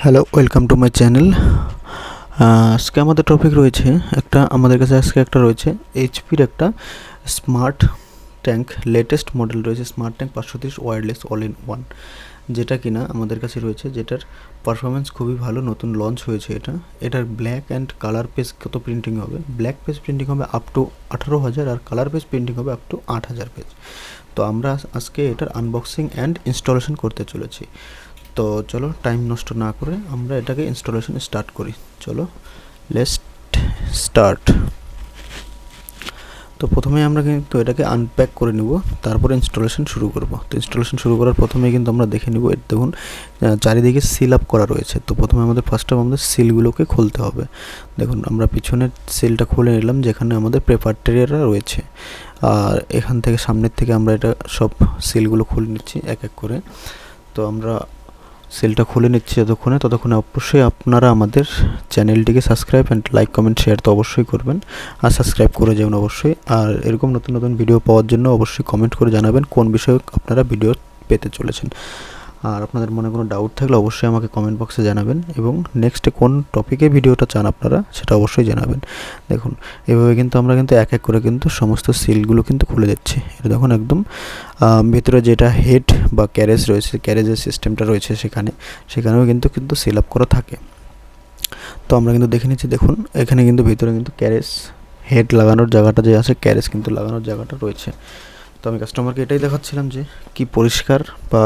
Hello, welcome to my channel. আজকে আমাদের topic রয়েছে আমাদের কাছে আজকে রয়েছে এইচপির একটা স্মার্ট ট্যাঙ্ক, লেটেস্ট মডেল রয়েছে smart tank 530 wireless all in one, যেটা কিনা আমাদের কাছে রয়েছে, যেটার পারফরমেন্স খুবই ভালো, নতুন লঞ্চ হয়েছে। এটার ব্ল্যাক অ্যান্ড কালার পেজ কত প্রিন্টিং হবে, ব্ল্যাক পেজ প্রিন্টিং হবে আপ টু 18,000 আর কালার পেজ প্রিন্টিং হবে আপ টু 8,000 পেজ। তো আমরা আজকে এটার আনবক্সিং অ্যান্ড ইনস্টলেশন করতে চলেছি। তো চলো টাইম নষ্ট না করে আমরা এটাকে ইনস্টলেশন স্টার্ট করি। চলো লেটস স্টার্ট। তো প্রথমে আমরা কিন্তু এটাকে আনপ্যাক করে নিব, তারপরে ইনস্টলেশন শুরু করব। তো ইনস্টলেশন শুরু করার প্রথমে কিন্তু আমরা দেখে নিব, দেখুন চারিদিকে সিল আপ করা রয়েছে। তো প্রথমে আমাদের আমাদের সিলগুলোকে খুলতে হবে। দেখুন আমরা পিছনের সিলটা খুলে নিলাম, যেখানে আমাদের প্রেপারেটরিরা রয়েছে, আর এখান থেকে সামনের থেকে আমরা এটা সব সিলগুলো খুলে নিচ্ছি এক এক করে। তো আমরা সেলটা খুলে নিচ্ছি ততক্ষণে অবশ্যই আপনারা আমাদের চ্যানেলটিকে subscribe and like comment share তো অবশ্যই করবেন, আর সাবস্ক্রাইব করে যাবেন অবশ্যই। আর এরকম নতুন নতুন ভিডিও পাওয়ার জন্য অবশ্যই কমেন্ট করে জানাবেন কোন বিষয়ে আপনারা ভিডিও পেতে চলেছেন। আর আপনাদের মনে কোনো ডাউট থাকলে অবশ্যই আমাকে কমেন্ট বক্সে জানাবেন, এবং নেক্সটে কোন টপিকে ভিডিওটা চান আপনারা সেটা অবশ্যই জানাবেন। দেখুন এভাবে কিন্তু আমরা এক এক করে কিন্তু সমস্ত সিলগুলো কিন্তু খুলে দিচ্ছি। এটা দেখুন একদম ভেতরে যেটা হেড বা ক্যারেজ রয়েছে, ক্যারেজের সিস্টেমটা রয়েছে সেখানেও কিন্তু সিল আপ করা থাকে। তো আমরা কিন্তু দেখে নিচ্ছি, দেখুন এখানে কিন্তু ভিতরে কিন্তু ক্যারেজ হেড লাগানোর জায়গাটা যে আছে, ক্যারেজ কিন্তু লাগানোর জায়গাটা রয়েছে। তো আমি কাস্টমারকে এটাই দেখাচ্ছিলাম যে কি পরিষ্কার বা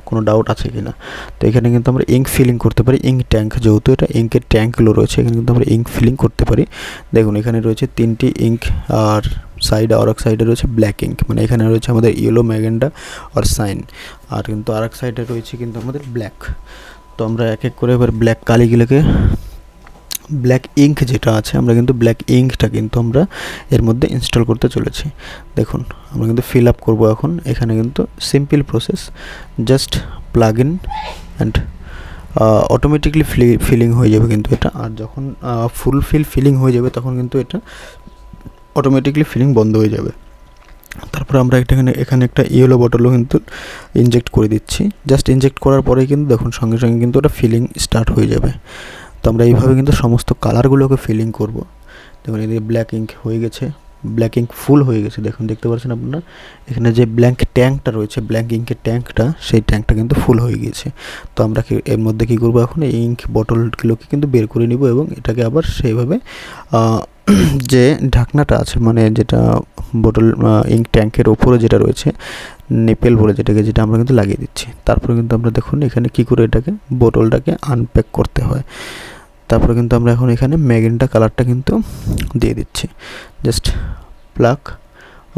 কোনো ডাউট আছে কি না। তো এখানে কিন্তু আমরা ইঙ্ক ফিলিং করতে পারি, ইঙ্ক ট্যাঙ্ক, যেহেতু এটা ইঙ্কের ট্যাঙ্কগুলো রয়েছে, এখানে কিন্তু আমরা ইঙ্ক ফিলিং করতে পারি। দেখুন এখানে রয়েছে 3টি ইঙ্ক, আর আর এক সাইডে রয়েছে ব্ল্যাক ইঙ্ক, মানে এখানে রয়েছে আমাদের ইয়েলো, ম্যাগেন্ডা আর সাইন, আর কিন্তু আর এক সাইডে রয়েছে কিন্তু আমাদের ব্ল্যাক। তো আমরা এক এক করে এবার ব্ল্যাক কালিগুলোকে, ব্ল্যাক ইঙ্ক যেটা আছে, আমরা কিন্তু ব্ল্যাক ইঙ্কটা কিন্তু আমরা এর মধ্যে ইনস্টল করতে চলেছি। দেখুন আমরা কিন্তু ফিল আপ করবো এখন। এখানে কিন্তু simple process, just plug in and automatically filling হয়ে যাবে কিন্তু এটা। আর যখন ফিলিং হয়ে যাবে তখন কিন্তু এটা অটোমেটিকলি ফিলিং বন্ধ হয়ে যাবে। তারপর আমরা এখানে একটা ইয়েলো বটলও কিন্তু ইনজেক্ট করে দিচ্ছি। জাস্ট ইনজেক্ট করার পরেই কিন্তু দেখুন সঙ্গে সঙ্গে কিন্তু ওটা ফিলিং স্টার্ট হয়ে যাবে। তো আমরা এইভাবে কিন্তু সমস্ত কালারগুলোকে ফিলিং করব। দেখুন এদিকে ব্ল্যাক ইঙ্ক হয়ে গেছে, ব্ল্যাক ইঙ্ক ফুল হয়ে গেছে। দেখুন দেখতে পাচ্ছেন আপনারা, এখানে যে ব্ল্যাঙ্ক ট্যাঙ্কটা রয়েছে, ব্ল্যাঙ্ক ইঙ্কের ট্যাঙ্কটা, সেই ট্যাঙ্কটা কিন্তু ফুল হয়ে গিয়েছে। তো আমরা এর মধ্যে কী করবো, এখন এই ইঙ্ক বটলগুলোকে কিন্তু বের করে নিব, এবং এটাকে আবার সেইভাবে যে ঢাকনাটা আছে, মানে যেটা বটল ইঙ্ক ট্যাঙ্কের ওপরে যেটা রয়েছে, নেপেল বলে যেটা আমরা কিন্তু লাগিয়ে দিচ্ছি। তারপরে কিন্তু আমরা দেখুন এখানে কী করে এটাকে বোতলটাকে আনপ্যাক করতে হয়। তারপরে কিন্তু আমরা এখন এখানে ম্যাগেন্টা কালারটা কিন্তু দিয়ে দিচ্ছি। জাস্ট প্লাগ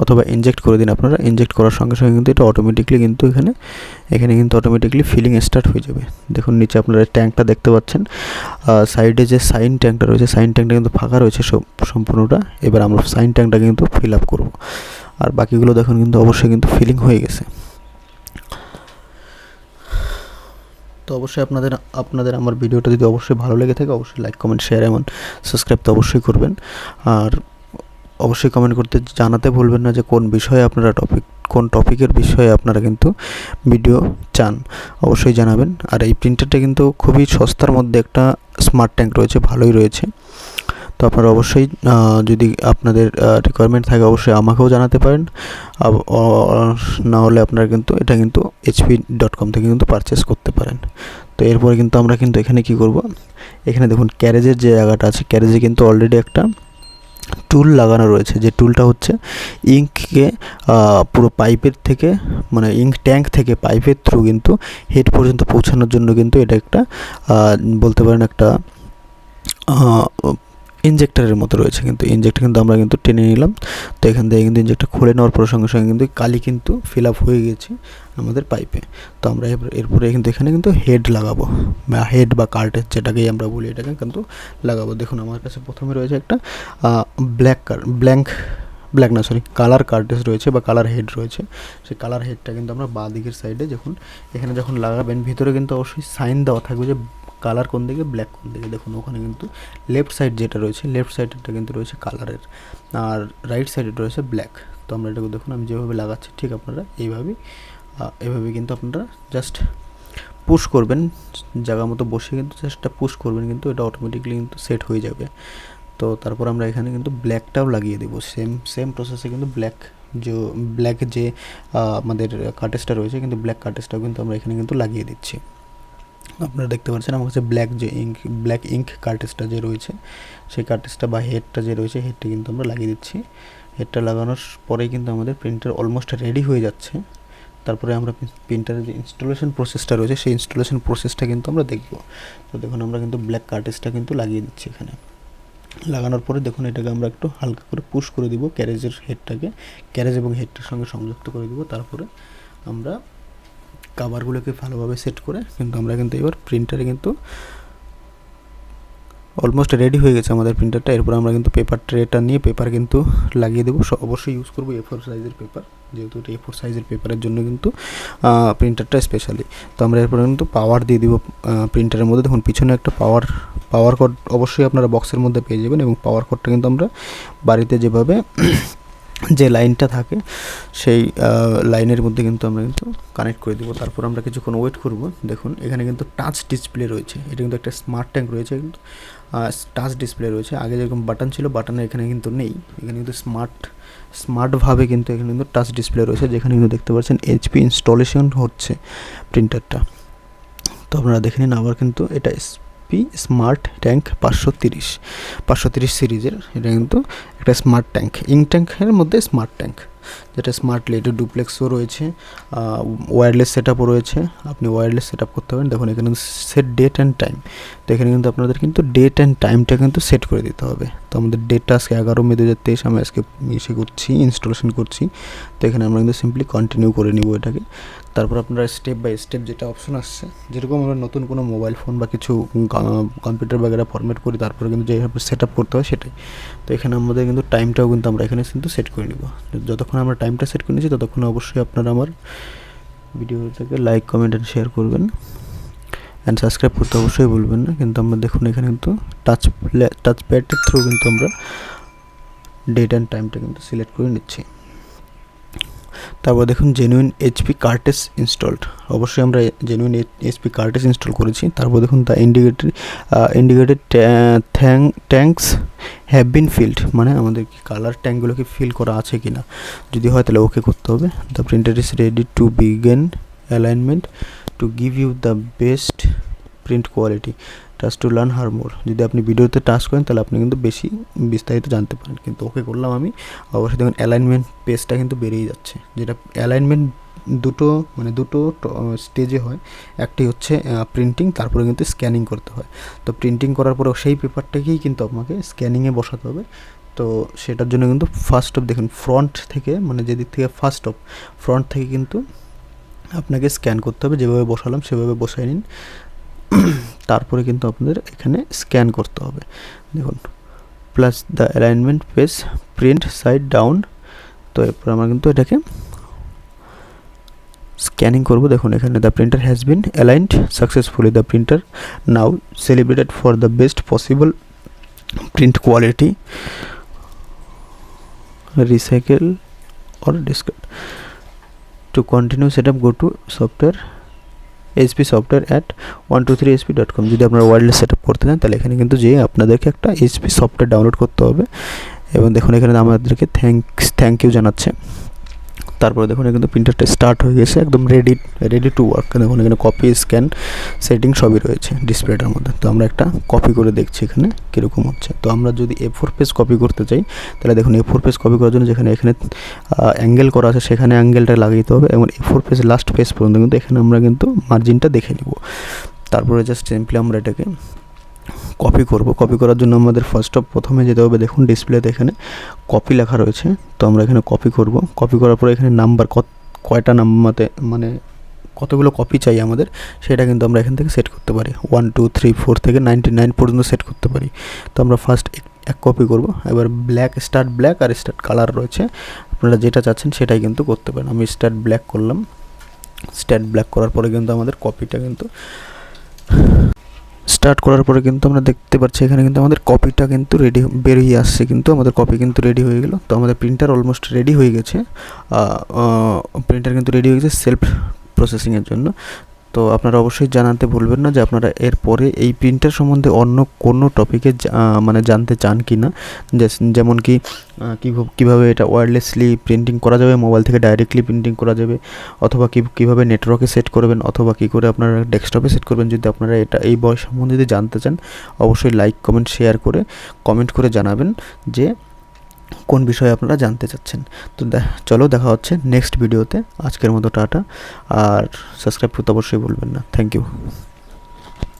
অথবা ইনজেক্ট করে দিন আপনারা। ইনজেক্ট করার সঙ্গে সঙ্গে কিন্তু এটা অটোমেটিকলি কিন্তু এখানে কিন্তু অটোমেটিকলি ফিলিং স্টার্ট হয়ে যাবে। দেখুন নিচে আপনারা ট্যাঙ্কটা দেখতে পাচ্ছেন, সাইডে যে সাইন ট্যাঙ্কটা রয়েছে, সাইন ট্যাঙ্কটা কিন্তু ফাঁকা রয়েছে সম্পূর্ণটা। এবার আমরা সাইন ট্যাঙ্কটা কিন্তু ফিল আপ করবো, আর বাকিগুলো দেখুন কিন্তু অবশ্যই কিন্তু ফিলিং হয়ে গেছে। তো অবশ্যই আপনাদের আমার ভিডিওটা যদি অবশ্যই ভালো লেগে থাকে, অবশ্যই লাইক কমেন্ট শেয়ার এবং সাবস্ক্রাইব তো অবশ্যই করবেন। আর অবশ্যই কমেন্ট করতে জানাতে ভুলবেন না যে কোন টপিকের বিষয়ে আপনারা কিন্তু ভিডিও চান, অবশ্যই জানাবেন। আর এই প্রিন্টারটা কিন্তু খুবই সস্তার মধ্যে একটা স্মার্ট ট্যাঙ্ক রয়েছে, ভালোই রয়েছে। তো আপনারা অবশ্যই যদি আপনাদের রিকোয়ারমেন্ট থাকে অবশ্যই আমাকেও জানাতে পারেন, না হলে আপনারা কিন্তু এটা কিন্তু hp.com থেকে কিন্তু পারচেস করতে পারেন। তো এরপরে কিন্তু আমরা কিন্তু এখানে কি করব, এখানে দেখুন ক্যারেজের যে জায়গাটা আছে, ক্যারেজে কিন্তু অলরেডি একটা টুল লাগানো রয়েছে, যে টুলটা হচ্ছে ইঙ্ককে পুরো পাইপের থেকে, মানে ইঙ্ক ট্যাঙ্ক থেকে পাইপের থ্রু কিন্তু হেড পর্যন্ত পৌঁছানোর জন্য কিন্তু এটা একটা বলতে পারেন একটা ইনজেক্টরের মতো রয়েছে। কিন্তু ইনজেক্টর কিন্তু আমরা কিন্তু টেনে নিলাম। তো এখান থেকে কিন্তু ইনজেক্টর খুলে নেওয়ার পর সঙ্গে সঙ্গে কিন্তু কালি কিন্তু ফিল আপ হয়ে গেছে আমাদের পাইপে। তো আমরা এরপরে কিন্তু এখানে কিন্তু হেড লাগাবো, হেড বা কার্টেজ যেটাকেই আমরা বলি, এটাকে কিন্তু লাগাবো। দেখুন আমার কাছে প্রথমে রয়েছে একটা কালার কার্টেজ রয়েছে বা কালার হেড রয়েছে। সেই কালার হেডটা কিন্তু আমরা বাঁ দিকের সাইডে এখানে যখন লাগাবেন, ভিতরে কিন্তু অবশ্যই সাইন দেওয়া থাকবে যে কালার কোন দিকে, ব্ল্যাক কোন দিকে। দেখুন ওখানে কিন্তু লেফট সাইড যেটা রয়েছে, লেফট সাইডটা কিন্তু রয়েছে কালারের, আর রাইট সাইডে রয়েছে ব্ল্যাক। তো আমরা এটাকে দেখুন আমি যেভাবে লাগাচ্ছি, ঠিক আপনারা এইভাবে কিন্তু আপনারা জাস্ট পুশ করবেন, জায়গা মতো বসে কিন্তু জাস্ট পুশ করবেন, কিন্তু এটা অটোমেটিকলি কিন্তু সেট হয়ে যাবে। তো তারপর আমরা এখানে কিন্তু ব্ল্যাকটাও লাগিয়ে দেবো, সেম প্রসেসে কিন্তু ব্ল্যাক যে আমাদের কার্টেজটা রয়েছে, কিন্তু ব্ল্যাক কার্টেজটাও কিন্তু আমরা এখানে কিন্তু লাগিয়ে দিচ্ছি। আপনারা দেখতে পাচ্ছেন আমার কাছে ব্ল্যাক ইঙ্ক কার্টেজটা যে রয়েছে, সেই কার্টেজটা বা হেডটা যে রয়েছে, হেডটা কিন্তু আমরা লাগিয়ে দিচ্ছি। হেডটা লাগানোর পরেই কিন্তু আমাদের প্রিন্টার অলমোস্ট রেডি হয়ে যাচ্ছে। তারপরে আমরা প্রিন্টারের যে ইনস্টলেশন প্রসেসটা রয়েছে, সেই ইনস্টলেশন প্রসেসটা কিন্তু আমরা দেখব। তো দেখুন আমরা কিন্তু ব্ল্যাক কার্টেজটা কিন্তু লাগিয়ে দিচ্ছি এখানে। লাগানোর পরে দেখুন এটাকে আমরা একটু হালকা করে পুশ করে দিব, ক্যারেজ এবং হেডটার সঙ্গে সংযুক্ত করে দিব। তারপরে আমরা কাভারগুলোকে ভালোভাবে সেট করে কিন্তু আমরা কিন্তু এবার প্রিন্টারে কিন্তু অলমোস্ট রেডি হয়ে গেছে আমাদের প্রিন্টারটা। এরপর আমরা কিন্তু পেপার ট্রেটা নিয়ে পেপার কিন্তু লাগিয়ে দেবো। অবশ্যই ইউজ করবো A4 সাইজের পেপার, যেহেতু এটা A4 সাইজের পেপারের জন্য কিন্তু প্রিন্টারটা স্পেশালি। তো আমরা এরপরে কিন্তু পাওয়ার দিয়ে দিব প্রিন্টারের মধ্যে। দেখুন পিছনে একটা পাওয়ার কর্ড অবশ্যই আপনারা বক্সের মধ্যে পেয়ে যাবেন, এবং পাওয়ার কর্ডটা কিন্তু আমরা বাড়িতে যেভাবে যে লাইনটা থাকে সেই লাইনের মধ্যে কিন্তু আমরা কিন্তু কানেক্ট করে দেবো। তারপর আমরা কিছুক্ষণ ওয়েট করব। দেখুন এখানে কিন্তু টাচ ডিসপ্লে রয়েছে, এটা কিন্তু একটা স্মার্ট ট্যাঙ্ক রয়েছে, কিন্তু টাচ ডিসপ্লে রয়েছে। আগে যেরকম বাটন ছিল, বাটনের এখানে কিন্তু নেই, এখানে কিন্তু স্মার্টভাবে কিন্তু এখানে কিন্তু টাচ ডিসপ্লে রয়েছে, যেখানে কিন্তু দেখতে পাচ্ছেন HP ইনস্টলেশন হচ্ছে প্রিন্টারটা। তো আপনারা দেখে নিন আবার, কিন্তু এটা স্মার্ট ট্যাঙ্ক 530 সিরিজের, এটা কিন্তু একটা স্মার্ট ট্যাঙ্ক, ইঙ্ক ট্যাঙ্কের মধ্যে স্মার্ট ট্যাঙ্ক, যেটা স্মার্টলি এটা ডুপ্লেক্সও রয়েছে, ওয়্যারলেস সেট আপও রয়েছে, আপনি ওয়্যারলেস সেট আপ করতে পারেন। দেখুন এখানে সেট ডেট অ্যান্ড টাইম, তো এখানে কিন্তু আপনাদের কিন্তু ডেট অ্যান্ড টাইমটা কিন্তু সেট করে দিতে হবে। তো আমাদের ডেটটা আজকে 11 মে 2023, আমি আজকে করছি, ইনস্টলেশন করছি। তো এখানে আমরা কিন্তু সিম্পলি কন্টিনিউ করে নিব এটাকে। তারপর আপনারা স্টেপ বাই স্টেপ যেটা অপশন আসছে, যেরকম আমরা নতুন কোনো মোবাইল ফোন বা কিছু কম্পিউটার বাগেরা ফরম্যাট করি, তারপরে কিন্তু যেভাবে সেট আপ করতে হয় সেটাই। তো এখানে আমাদের কিন্তু টাইমটাও কিন্তু আমরা এখানে কিন্তু সেট করে নিব। যতক্ষণ আমরা টাইমটা সেট করে নিচ্ছি, ততক্ষণ অবশ্যই আপনারা আমার ভিডিওটাকে লাইক, কমেন্ট অ্যান্ড শেয়ার করবেন, অ্যান্ড সাবস্ক্রাইব করতে অবশ্যই ভুলবেন না। কিন্তু আমরা দেখুন এখানে কিন্তু টাচ প্যাডের থ্রু কিন্তু আমরা ডেট অ্যান্ড টাইমটা কিন্তু সিলেক্ট করে নিচ্ছি। তারপর দেখুন জেনুইন HP কার্টেজ ইনস্টলড, অবশ্যই আমরা জেনুইন HP কার্টেজ ইনস্টল করেছি। তারপর দেখুন the indicated tanks have been field, মানে আমাদের কি কালার ট্যাঙ্কগুলোকে ফিল করা আছে কি না, যদি হয় তাহলে ওকে করতে হবে। The printer is ready to begin alignment to give you the best print quality, touch to learn her more. যদি আপনি ভিডিওতে টাচ করেন তাহলে আপনি কিন্তু বেশি বিস্তারিত জানতে পারেন, কিন্তু ওকে করলাম আমি। অবশ্যই দেখুন অ্যালাইনমেন্ট পেজটা কিন্তু বেরিয়ে যাচ্ছে, যেটা অ্যালাইনমেন্ট দুটো স্টেজে হয়। একটি হচ্ছে প্রিন্টিং, তারপরে কিন্তু স্ক্যানিং করতে হয়। তো প্রিন্টিং করার পরে সেই পেপারটাকেই কিন্তু আপনাকে স্ক্যানিংয়ে বসাতে হবে। তো সেটার জন্য কিন্তু ফার্স্ট অফ দেখুন ফ্রন্ট থেকে, মানে যেদিক থেকে ফ্রন্ট থেকে কিন্তু আপনাকে স্ক্যান করতে হবে, যেভাবে বসালাম সেভাবে বসাই নিন। তারপরে কিন্তু আপনাদের এখানে স্ক্যান করতে হবে। দেখুন place the alignment page print side down. তো এরপর আমরা কিন্তু এটাকে স্ক্যানিং করব। দেখুন এখানে the printer has been aligned successfully, the printer now calibrated for the best possible print quality, recycle or discard. To continue setup, go to software HP software at 123hp.com। যদি আপনারা ওয়্যারলেস সেটআপ করতে চান তাহলে এখানে কিন্তু যে আপনাদেরকে একটা HP সফটওয়্যার ডাউনলোড করতে হবে। এবং দেখুন এখানে আমাদেরকে থ্যাংক ইউ জানাচ্ছে। তারপরে দেখুন কিন্তু প্রিন্টারটা স্টার্ট হয়ে গেছে, একদম রেডি টু ওয়ার্ক। দেখুন এখানে কপি, স্ক্যান, সেটিং সবই রয়েছে ডিসপ্লেটার মধ্যে। তো আমরা একটা কপি করে দেখছি এখানে কীরকম হচ্ছে। তো আমরা যদি A4 পেজ কপি করতে চাই তাহলে দেখুন A4 পেজ কপি করার জন্য যেখানে এখানে অ্যাঙ্গেল করা আছে সেখানে অ্যাঙ্গেলটা লাগিয়ে দিতে হবে, এবং A4 পেজ লাস্ট পেজ পর্যন্ত কিন্তু এখানে আমরা কিন্তু মার্জিনটা দেখে নিব। তারপরে জাস্ট সিম্পলি আমরা এটাকে কপি করব। কপি করার জন্য আমাদের প্রথমে যেতে হবে, দেখুন ডিসপ্লেতে এখানে কপি লেখা রয়েছে। তো আমরা এখানে কপি করব। কপি করার পরে এখানে নাম্বার কয়টা নাম্বারতে, মানে কতগুলো কপি চাই আমাদের, সেটা কিন্তু আমরা এখান থেকে সেট করতে পারি। 1 2 3 4 থেকে 99 পর্যন্ত সেট করতে পারি। তো আমরা ফার্স্ট এক কপি করব। এবার স্টার্ট ব্ল্যাক আর স্টার্ট কালার রয়েছে, আপনারা যেটা চাচ্ছেন সেটাই কিন্তু করতে পারেন। আমি স্টার্ট ব্ল্যাক করলাম। স্টার্ট ব্ল্যাক করার পরে কিন্তু আমাদের কপিটা কিন্তু স্টার্ট করার পরে কিন্তু আমরা দেখতে পাচ্ছি এখানে কিন্তু আমাদের কপিটা কিন্তু রেডি বেরিয়ে আসছে, কিন্তু আমাদের কপি কিন্তু রেডি হয়ে গেল। তো আমাদের প্রিন্টার অলমোস্ট রেডি হয়ে গেছে, প্রিন্টার কিন্তু রেডি হয়ে গেছে সেলফ প্রসেসিংয়ের জন্য। তো আপনারা অবশ্যই জানাতে ভুলবেন না যে আপনারা এরপরে এই প্রিন্টার সম্বন্ধে অন্য কোনো টপিকে মানে জানতে চান কি না। যেমন কি কীভাবে এটা ওয়্যারলেসলি প্রিন্টিং করা যাবে, মোবাইল থেকে ডাইরেক্টলি প্রিন্টিং করা যাবে, অথবা কীভাবে নেটওয়ার্কে সেট করবেন, অথবা কী করে আপনারা ডেস্কটপে সেট করবেন। যদি আপনারা এই বই সম্বন্ধে যদি জানতে চান, অবশ্যই লাইক কমেন্ট শেয়ার করে কমেন্ট করে জানাবেন যে কোন বিষয়ে আপনারা জানতে চাচ্ছেন। তো চলো দেখা হচ্ছে নেক্সট ভিডিওতে। আজকের মতো টাটা, আর সাবস্ক্রাইব করতে অবশ্যই ভুলবেন না। Thank you.